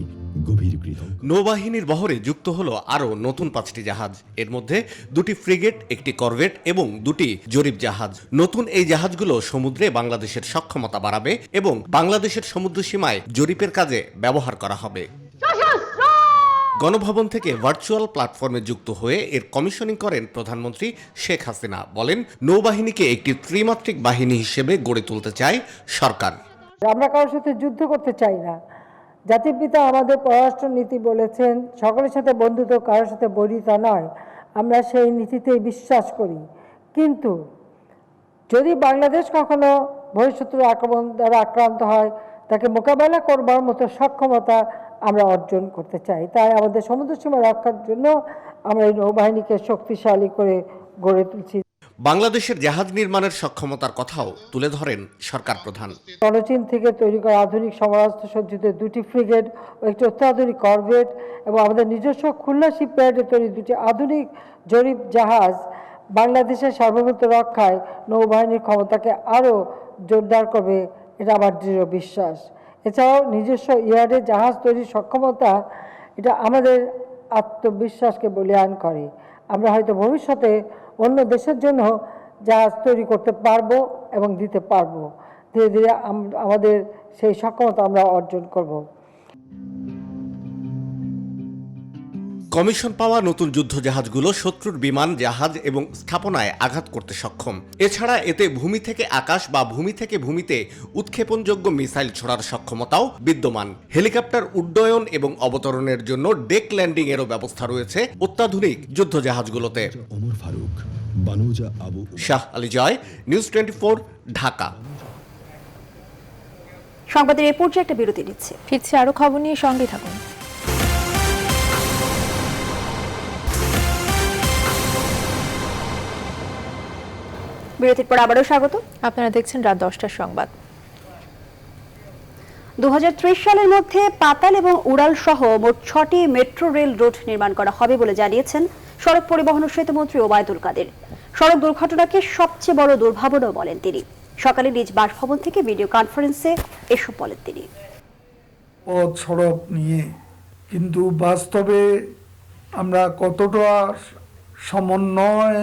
গভীর কৃতজ্ঞতা। নৌবাহিনীর বহরে যুক্ত হলো আরো নতুন 5টি জাহাজ। এর মধ্যে 2টি ফ্রিগেট, 1টি করভেট এবং 2টি জরিপ জাহাজ। নতুন এই জাহাজগুলো সমুদ্রে বাংলাদেশের সক্ষমতা বাড়াবে এবং বাংলাদেশের সমুদ্র সীমায় জরিপের কাজে ব্যবহার করা হবে। গণভবন থেকে ভার্চুয়াল প্ল্যাটফর্মে যুক্ত হয়ে এর কমিশনিং করেন প্রধানমন্ত্রী শেখ হাসিনা। বলেন, নৌবাহিনীকে একটি ত্রিমাত্রিক বাহিনী হিসেবে গড়ে তুলতে চায় সরকার। আমরা কারোর সাথে যুদ্ধ করতে চাই না। জাতির পিতা আমাদের পররাষ্ট্র নীতি বলেছেন, সকলের সাথে বন্ধুত্ব, কারোর সাথে বৈরিতা নয়। আমরা সেই নীতিতেই বিশ্বাস করি। কিন্তু যদি বাংলাদেশ কখনো বহিঃশত্রুর আক্রমণ দ্বারা আক্রান্ত হয়, তাকে মোকাবেলা করবার মতো সক্ষমতা আমরা অর্জন করতে চাই। তাই আমাদের সমুদ্র সীমা রক্ষার জন্য আমরা এই নৌবাহিনীকে শক্তিশালী করে গড়ে তুলছি। বাংলাদেশের জাহাজ নির্মাণের সক্ষমতার কথাও তুলে ধরেন সরকার প্রধান। চীন থেকে তৈরি করা আধুনিক সমরাস্ত্র সজ্জিত 2টি ফ্রিগেট ও একটি অত্যাধুনিক করভেট এবং আমাদের নিজস্ব খুলনা শিপইয়ার্ডে তৈরি 2টি আধুনিক জরিপ জাহাজ বাংলাদেশের সার্বভৌমত্ব রক্ষায় নৌবাহিনীর ক্ষমতাকে আরও জোরদার করবে, এটা আমার দৃঢ় বিশ্বাস। এছাড়াও নিজস্ব ইয়ার্ডে জাহাজ তৈরির সক্ষমতা, এটা আমাদের আত্মবিশ্বাসকে বলীয়ান করে। আমরা হয়তো ভবিষ্যতে অন্য দেশের জন্য জাহাজ তৈরি করতে পারবো এবং দিতে পারবো। ধীরে ধীরে আমাদের সেই সক্ষমতা আমরা অর্জন করব। কমিশন পাওয়া নতুন যুদ্ধ জাহাজগুলো শত্রুর বিমান, জাহাজ এবং স্থাপনায় আঘাত করতে সক্ষম। এছাড়া এতে ভূমি থেকে আকাশ বা ভূমি থেকে ভূমিতে উৎক্ষেপণযোগ্য মিসাইল ছোড়ার সক্ষমতাও বিদ্যমান। হেলিকপ্টার উড্ডয়ন এবং অবতরণের জন্য ডেক ল্যান্ডিং এরও ব্যবস্থা রয়েছে অত্যাধুনিক যুদ্ধ জাহাজগুলোতে। ওমর ফারুক, বানুজা আবু, শাহ আলী জয়, নিউজ 24, ঢাকা। সংবাদের এই পর্যায়ে একটা বিরতি নিচ্ছে, ফিরছি আরো খবর নিয়ে, সঙ্গে থাকুন। বিরতির পর আবারও স্বাগত। আপনারা দেখছেন রাত 10টার সংবাদ। 2030 সালের মধ্যে পাতাল এবং উড়াল সহ মোট 6টি মেট্রো রেল রুট নির্মাণ করা হবে বলে জানিয়েছেন সড়ক পরিবহন ও সেতুমন্ত্রী ওবায়দুল কাদের। সড়ক দুর্ঘটনাকে সবচেয়ে বড় দুর্ভাবনাও বলেন তিনি। সকালে নিজ বাসভবন থেকে ভিডিও কনফারেন্সে এসব বলেন তিনি। পথ সড়ক নিয়ে কিন্তু বাস্তবে আমরা কতটা সমন্বয়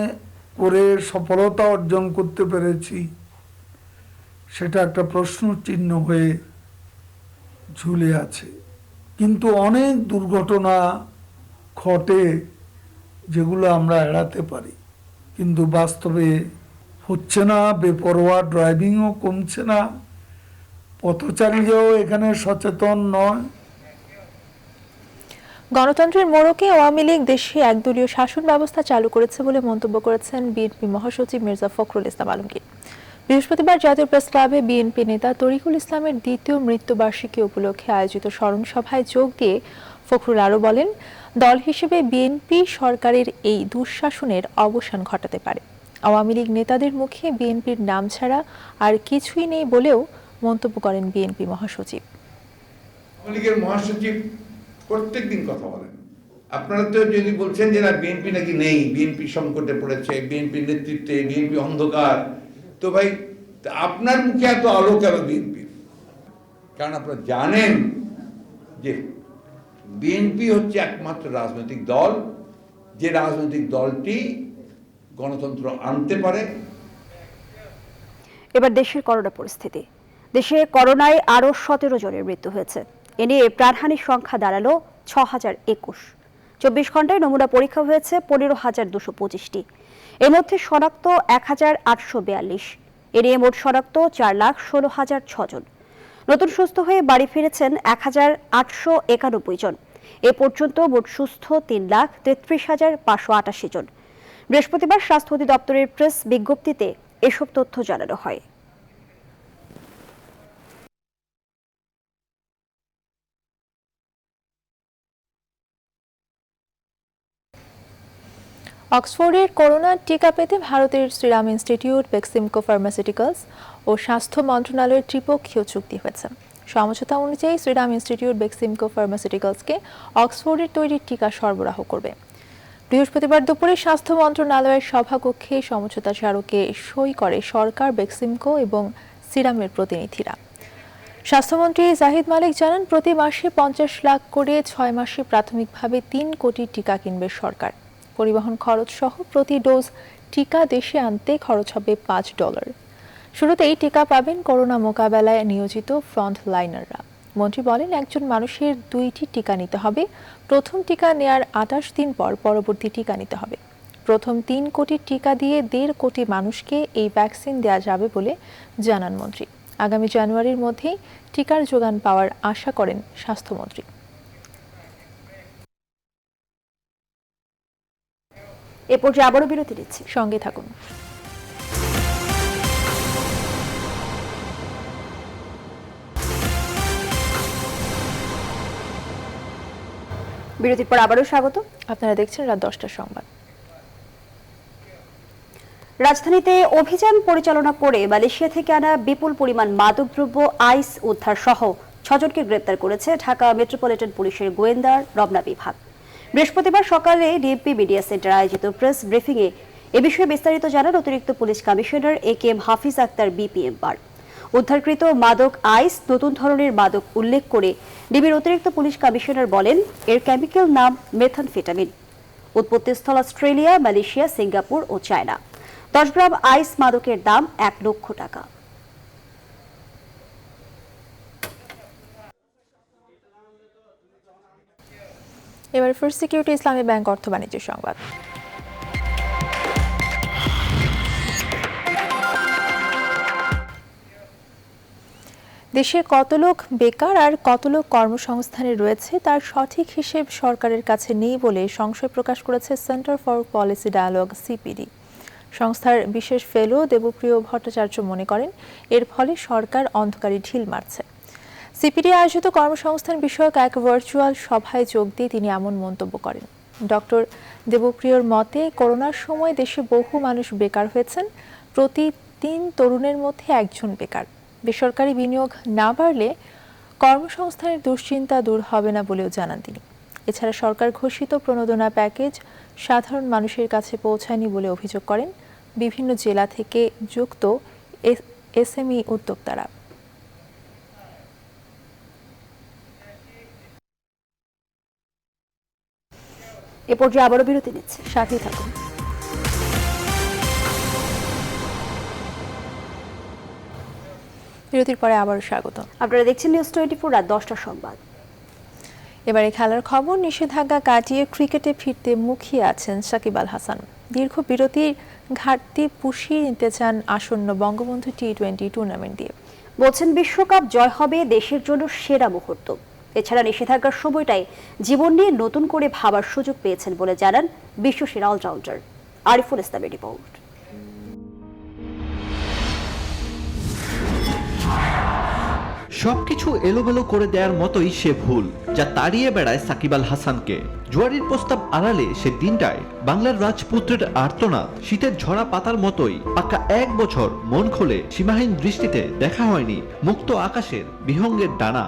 করে সফলতা অর্জন করতে পেরেছি সেটা একটা প্রশ্ন চিহ্ন হয়ে ঝুলে আছে। কিন্তু অনেক দুর্ঘটনা ঘটে যেগুলো আমরা এড়াতে পারি, কিন্তু বাস্তবে হচ্ছে না। বেপরোয়া ড্রাইভিংও কমছে না, পথচারীরাও এখানে সচেতন নয়। গণতন্ত্রের মোড়কে আওয়ামী লীগ দেশে একদলীয় শাসন ব্যবস্থা চালু করেছে বলে মন্তব্য করেছেন বিএনপি মহাসচিব মির্জা ফখরুল ইসলাম আলমগীর। বৃহস্পতিবার জাতীয় প্রেস ক্লাবে বিএনপি নেতা তরিকুল ইসলামের দ্বিতীয় মৃত্যুবার্ষিকী উপলক্ষে আয়োজিত স্মরণ সভায় যোগ দিয়ে ফখরুল আরও বলেন, দল হিসেবে বিএনপি সরকারের এই দুঃশাসনের অবসান ঘটাতে পারে। আওয়ামী লীগ নেতাদের মুখে বিএনপির নাম ছাড়া আর কিছুই নেই বলেও মন্তব্য করেন বিএনপি মহাসচিব। আওয়ামী লীগের মহাসচিব প্রত্যেকদিন কথা বলেন। আপনারা তো যদি বলছেন যে না বিএনপি নাকি নেই, বিএনপি সংকটে পড়েছে, বিএনপি নেতৃত্বে বিএনপি অন্ধকার, তো ভাই আপনার মুখে এত আলো কেন বিএনপি? কারণ আপনারা জানেন যে বিএনপি হচ্ছে একমাত্র রাজনৈতিক দল যে রাজনৈতিক দলটি গণতন্ত্র আনতে পারে। এবার দেশের করোনা পরিস্থিতি। দেশে করোনায় আরও 17 জনের মৃত্যু হয়েছে। এ নিয়ে প্রাণহানির সংখ্যা দাঁড়ালো 6021। 24 ঘন্টায় নমুনা পরীক্ষা হয়েছে 15,225টি। এর মধ্যে শনাক্ত 1842। এ নিয়ে মোট শনাক্ত 4,16,006 জন। নতুন সুস্থ হয়ে বাড়ি ফিরেছেন 1891 জন। এ পর্যন্ত মোট সুস্থ 3,33,588 জন। বৃহস্পতিবার স্বাস্থ্য অধিদপ্তরের প্রেস বিজ্ঞপ্তিতে এসব তথ্য জানানো হয়। অক্সফোর্ডের করোনা টিকা পেতে ভারতের সিরাম ইনস্টিটিউট, বেক্সিমকো ফার্মাসিউটিক্যালস ও স্বাস্থ্য মন্ত্রণালয়ের ত্রিপক্ষীয় চুক্তি হয়েছে। সমঝোতা অনুযায়ী সিরাম ইনস্টিটিউট বেক্সিমকো ফার্মাসিউটিক্যালসকে অক্সফোর্ডের তৈরি টিকা সরবরাহ করবে। বৃহস্পতিবার দুপুরে স্বাস্থ্য মন্ত্রণালয়ের সভাকক্ষে সমঝোতা স্মারকে সই করে সরকার, বেক্সিমকো এবং সিরামের প্রতিনিধিরা। স্বাস্থ্যমন্ত্রী জাহিদ মালিক জানান, প্রতি মাসে 50 লাখ করে 6 মাসে প্রাথমিকভাবে 3 কোটি টিকা কিনবে সরকার। পরিবহন খরচ সহ প্রতি ডোজ টিকা দেশে আনতে খরচ হবে $5। শুরুতেই টিকা পাবেন করোনা মোকাবেলায় নিয়োজিত ফ্রন্ট লাইনাররা। মন্ত্রী বলেন, একজন মানুষের 2টি টিকা নিতে হবে। প্রথম টিকা নেয়ার 28 দিন পর পরবর্তী টিকা নিতে হবে। প্রথম 3 কোটি টিকা দিয়ে 1.5 কোটি মানুষকে এই ভ্যাকসিন দেওয়া যাবে বলে জানান মন্ত্রী। আগামী জানুয়ারির মধ্যেই টিকার যোগান পাওয়ার আশা করেন স্বাস্থ্যমন্ত্রী। এ পর্যায়ে আবারও বিরতি নিচ্ছি, সঙ্গে থাকুন। বিরতির পর আবারও স্বাগত। আপনারা দেখছেন রাত 10টার সংবাদ। রাজধানীতে অভিযান পরিচালনা করে মালয়েশিয়া থেকে আনা বিপুল পরিমাণ মাদকদ্রব্য আইস উদ্ধার সহ 6 জনকে গ্রেপ্তার করেছে ঢাকা মেট্রোপলিটন পুলিশের গোয়েন্দা রমনা বিভাগ। বৃহস্পতিবার সকালে ডিএমপি মিডিয়া সেন্টার আয়োজিত প্রেস ব্রিফিংয়ে এ বিষয়ে বিস্তারিত জানান অতিরিক্ত পুলিশ কমিশনার AK হাফিজ আক্তার BPM-বার। উদ্ধারকৃত মাদক আইস নতুন ধরনের মাদক উল্লেখ করে ডিবির অতিরিক্ত পুলিশ কমিশনার বলেন, এর কেমিক্যাল নাম মেথামফেটামিন। উৎপত্তিস্থল অস্ট্রেলিয়া, মালয়েশিয়া, সিঙ্গাপুর ও চায়না। 10 গ্রাম আইস মাদকের দাম 1 লক্ষ টাকা। এবার ফার্স্ট সিকিউরিটি ইসলামী ব্যাংক অর্থ বাণিজ্য সংবাদ। দেশে কত লোক বেকার আর কত লোক কর্মসংস্থানে রয়েছে তার সঠিক হিসেব সরকারের কাছে নেই বলে সংশয় প্রকাশ করেছে Center for Policy Dialogue CPD। সংস্থার বিশেষ ফেলো দেবপ্রিয় ভট্টাচার্য মনে করেন, এর ফলে সরকার অন্ধকারে ঢিল মারছে। CPD আয়োজিত কর্মসংস্থান বিষয়ক এক ভার্চুয়াল সভায় যোগ দিয়ে তিনি এমন মন্তব্য করেন। ডক্টর দেবপ্রিয়র মতে, করোনার সময় দেশে বহু মানুষ বেকার হয়েছেন। প্রতি 3 তরুণের মধ্যে 1 জন বেকার। বেসরকারি বিনিয়োগ না বাড়লে কর্মসংস্থানের দুশ্চিন্তা দূর হবে না বলেও জানান তিনি। এছাড়া সরকার ঘোষিত প্রণোদনা প্যাকেজ সাধারণ মানুষের কাছে পৌঁছায়নি বলে অভিযোগ করেন বিভিন্ন জেলা থেকে যুক্ত SME উদ্যোক্তারা। এ পর্যায়ে আবারও বিরতি নিচ্ছে, সাথেই থাকুন। বিরতির পরে আবারও স্বাগত। আপনারা দেখছেন নিউজ 24 রাত 10টার সংবাদ। এবারে খেলার খবর। নিষেধাজ্ঞা কাটিয়ে ক্রিকেটে ফিরতে মুখিয়ে আছেন সাকিব আল হাসান। দীর্ঘ বিরতির ঘাটতি পুষিয়ে নিতে চান আসন্ন বঙ্গবন্ধু T20 টুর্নামেন্ট দিয়ে। বলছেন, বিশ্বকাপ জয় হবে দেশের জন্য সেরা মুহূর্ত। এছাড়া নিষেধাজ্ঞার সময়টাই জীবন নিয়ে নতুন করে ভাবার সুযোগ পেয়েছেন বলে জানান বিশ্বসেরা অলরাউন্ডার। আরিফুল ইসলামের রিপোর্ট। সবকিছু এলোমেলো করে দেওয়ার মতোই সে ভুল যা তাড়িয়ে বেড়ায় সাকিব আল হাসানকে। জুয়ারির প্রস্তাব আড়ালে সে দিনটায় বাংলার রাজপুত্রের আর্তনাদ শীতের ঝরা পাতার মতোই পাক্কা 1 বছর মন খুলে সীমাহীন দৃষ্টিতে দেখা হয়নি মুক্ত আকাশের বিহঙ্গের ডানা।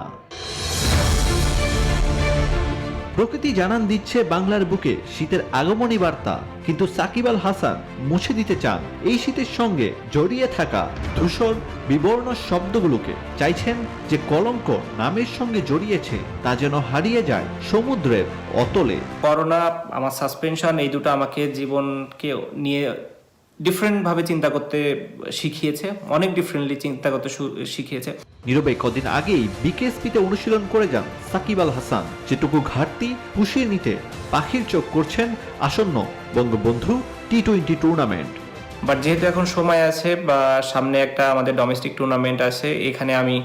প্রকৃতি জানান দিচ্ছে বাংলার বুকে শীতের আগমনী বার্তা, কিন্তু সাকিব আল হাসান মুছে দিতে চান এই শীতের সঙ্গে জড়িয়ে থাকা ধূসর বিবর্ণ শব্দগুলোকে। চাইছেন যে কলঙ্ক নামের সঙ্গে জড়িয়েছে তা যেন হারিয়ে যায় সমুদ্রের অতলে। করোনা, আমার সাসপেনশন, এই দুটো আমাকে জীবনকে নিয়ে ডিফারেন্ট ভাবে চিন্তা করতে শিখিয়েছে, অনেক ডিফারেন্টলি চিন্তা করতে শিখিয়েছে। নীরবে কদিন আগেই বিকেএসপিতে অনুশীলন করে যান সাকিব আল হাসান। যেটুকু ঘাটতি পুষিয়ে নিতে পাখির চোখ করছেন আসন্ন বঙ্গবন্ধু T20 টুর্নামেন্ট। বাট যেহেতু এখন সময় আছে বা সামনে একটা আমাদের ডোমেস্টিক টুর্নামেন্ট আছে, এখানে আমি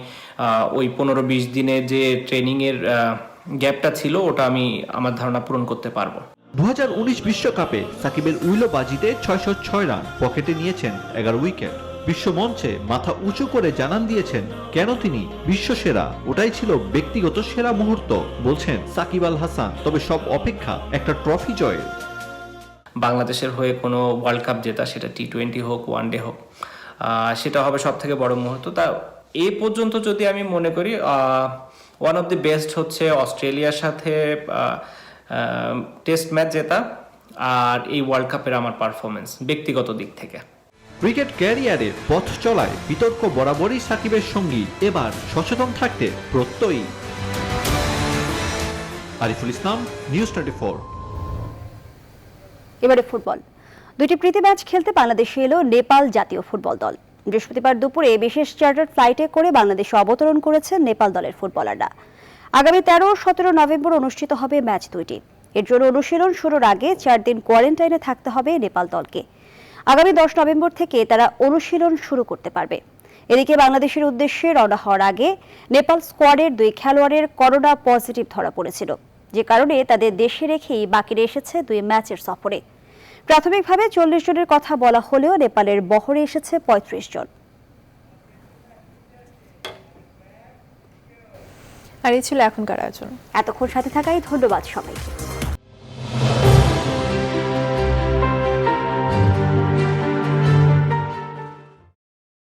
ওই 15-20 দিনের যে ট্রেনিংয়ের গ্যাপটা ছিল ওটা আমি আমার ধারণা পূরণ করতে পারবো। 2019 বিশ্বকাপে সাকিবের উইলো বাজিতে 606 রান, পকেটে নিয়েছেন 11 উইকেট। বিশ্বমঞ্চে মাথা উঁচু করে জানান দিয়েছেন কেন তিনি বিশ্বসেরা। ওটাই ছিল ব্যক্তিগত সেরা মুহূর্ত বলছেন সাকিব আল হাসান। তবে সব অপেক্ষা একটা ট্রফি জয়ের। বাংলাদেশের হয়ে কোনো ওয়ার্ল্ড কাপ জেতা, সেটা T20 হোক, ওয়ানডে হোক, সেটা হবে সব থেকে বড় মুহূর্ত। তা এই পর্যন্ত যদি আমি মনে করি ওয়ান অফ দি বেস্ট হচ্ছে অস্ট্রেলিয়ার সাথে টেস্ট ম্যাচ জেতা আর এই ওয়ার্ল্ড কাপের আমার পারফরমেন্স ব্যক্তিগত দিক থেকে। ক্রিকেট ক্যারিয়ারের পথ চলায় বিতর্ক বরাবরই সাকিবের সঙ্গী, এবার সচেতন থাকতে প্রত্যয়ী। আরিফুল ইসলাম, নিউজ 24। এবারে ফুটবল। 2টি প্রীতি ম্যাচ খেলতে বাংলাদেশে এলো নেপাল জাতীয় ফুটবল দল। বৃহস্পতিবার দুপুরে বিশেষ চার্টার ফ্লাইটে করে বাংলাদেশে অবতরণ করেছেন নেপাল দলের ফুটবলাররা। আগামী 13-17 নভেম্বর অনুষ্ঠিত হবে ম্যাচ দুইটি। এর জন্য অনুশীলন শুরুর আগে 4 দিন কোয়ারেন্টাইনে থাকতে হবে নেপাল দলকে। আগামী 10 নভেম্বর থেকে তারা অনুশীলন শুরু করতে পারবে। এদিকে বাংলাদেশের উদ্দেশ্যে রওনা হওয়ার আগে নেপাল স্কোয়াডের 2 খেলোয়াড়ের করোনা পজিটিভ ধরা পড়েছিল, যে কারণে তাদের দেশে রেখেই বাকিরা এসেছে 2 ম্যাচের সফরে। প্রাথমিকভাবে 40 জনের কথা বলা হলেও নেপালের বহরে এসেছে 35 জন। আর এই ছিল এখনকার আয়োজন। এতক্ষণ সাথে থাকাই ধন্যবাদ সবাইকে।